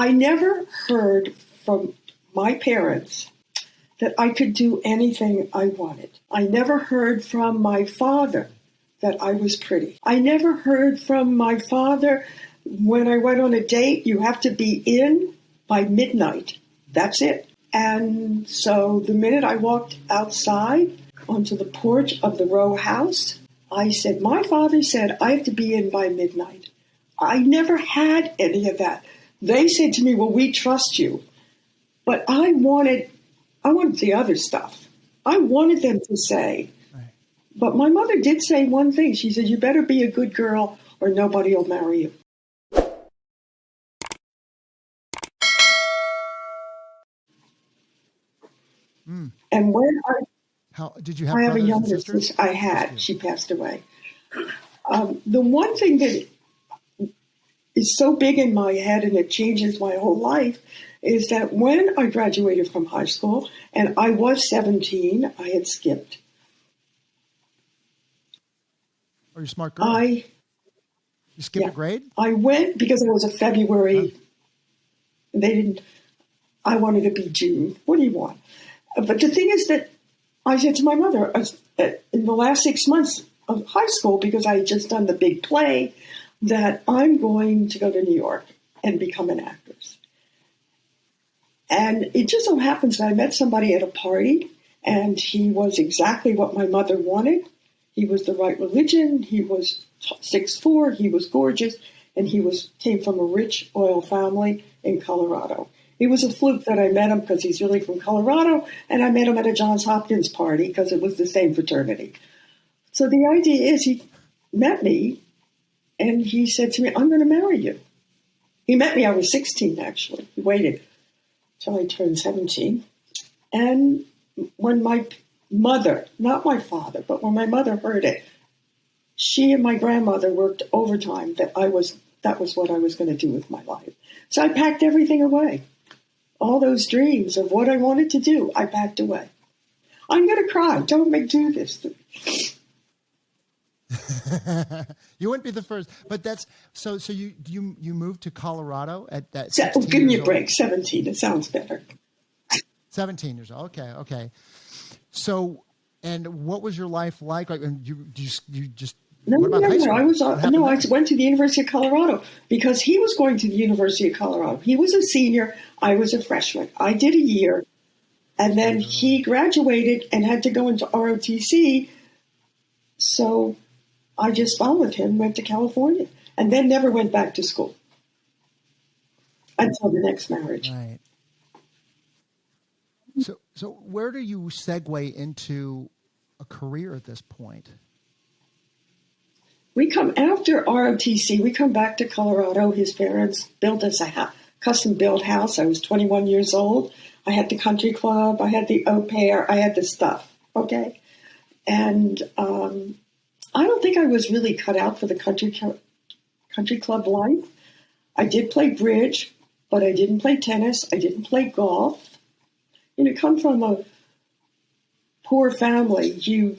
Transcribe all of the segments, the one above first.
I never heard from my parents that I could do anything I wanted. I never heard from my father that I was pretty. I never heard from my father when I went on a date, you have to be in by midnight. That's it. And so the minute I walked outside onto the porch of the row house, I said, my father said I have to be in by midnight. I never had any of that. They said to me, well, we trust you. But I wanted the other stuff. I wanted them to say, right. But my mother did say one thing. She said, you better be a good girl or nobody will marry you. And when how did you have? I have a younger sister. I had. She passed away. The one thing that is so big in my head and it changes my whole life is that when I graduated from high school and I was 17, I had skipped. Are you a smart girl? You skipped a grade? I went because it was a February. I wanted to be June. What do you want? But the thing is that I said to my mother in the last 6 months of high school, because I had just done the big play, that I'm going to go to New York and become an actress. And it just so happens that I met somebody at a party, and he was exactly what my mother wanted. He was the right religion. He was 6'4". He was gorgeous, and he came from a rich oil family in Colorado. It was a fluke that I met him because he's really from Colorado, and I met him at a Johns Hopkins party because it was the same fraternity. So the idea is he met me, and he said to me, I'm going to marry you. He met me, I was 16, actually. He waited till I turned 17. And when my mother, not my father, but when my mother heard it, she and my grandmother worked overtime that was what I was going to do with my life. So I packed everything away. All those dreams of what I wanted to do, I packed away. I'm going to cry. Don't do this to me. You wouldn't be the first, but that's so you moved to Colorado at that. Give me a break. 17. It sounds better. 17 years old. Okay. So, and what was your life like? Like, you just. No, I went to the University of Colorado because he was going to the University of Colorado. He was a senior. I was a freshman. I did a year, and then he graduated and had to go into ROTC. So I just followed him, went to California, and then never went back to school until the next marriage. Right. So where do you segue into a career at this point? We come after ROTC. We come back to Colorado. His parents built us a custom-built house. I was 21 years old. I had the country club. I had the au pair. I had the stuff. Okay, and I don't think I was really cut out for the country club life. I did play bridge, but I didn't play tennis. I didn't play golf. Come from a poor family, you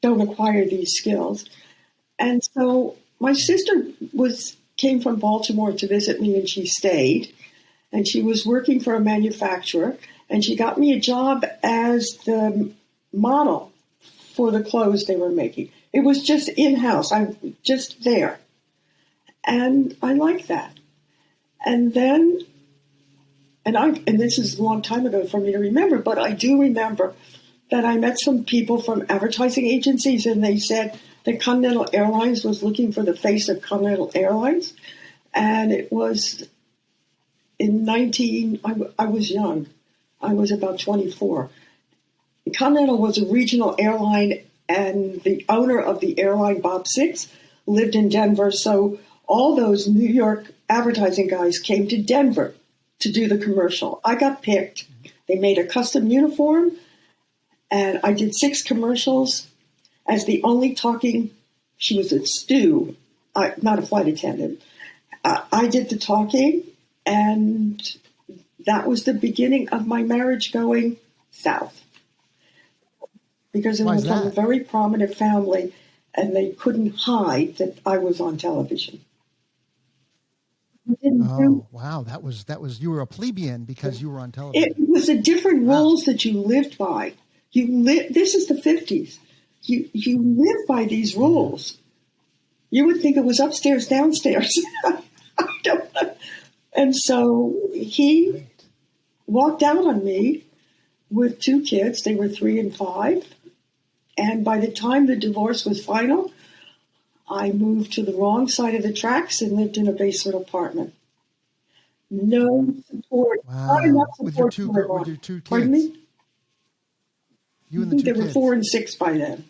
don't acquire these skills. And so my sister came from Baltimore to visit me, and she stayed. And she was working for a manufacturer, and she got me a job as the model for the clothes they were making. It was just in-house. I'm just there. And I liked that. And then, and this is a long time ago for me to remember, but I do remember that I met some people from advertising agencies, and they said that Continental Airlines was looking for the face of Continental Airlines. And it was I was young. I was about 24. Continental was a regional airline, and the owner of the airline, Bob Six, lived in Denver. So all those New York advertising guys came to Denver to do the commercial. I got picked. They made a custom uniform, and I did 6 commercials as the only talking. She was a stew, not a flight attendant. I did the talking, and that was the beginning of my marriage going south. Because it was from a very prominent family, and they couldn't hide that I was on television. Oh, wow. That was, you were a plebeian because you were on television. It was the different rules that you lived by. This is the 50s. You live by these rules. You would think it was upstairs, downstairs. I don't know. And so he walked out on me with 2 kids. They were 3 and 5. And by the time the divorce was final, I moved to the wrong side of the tracks and lived in a basement apartment. No support. Wow. Not enough support with your 2 kids. Pardon me? You and the 2 kids. They were 4 and 6 by then.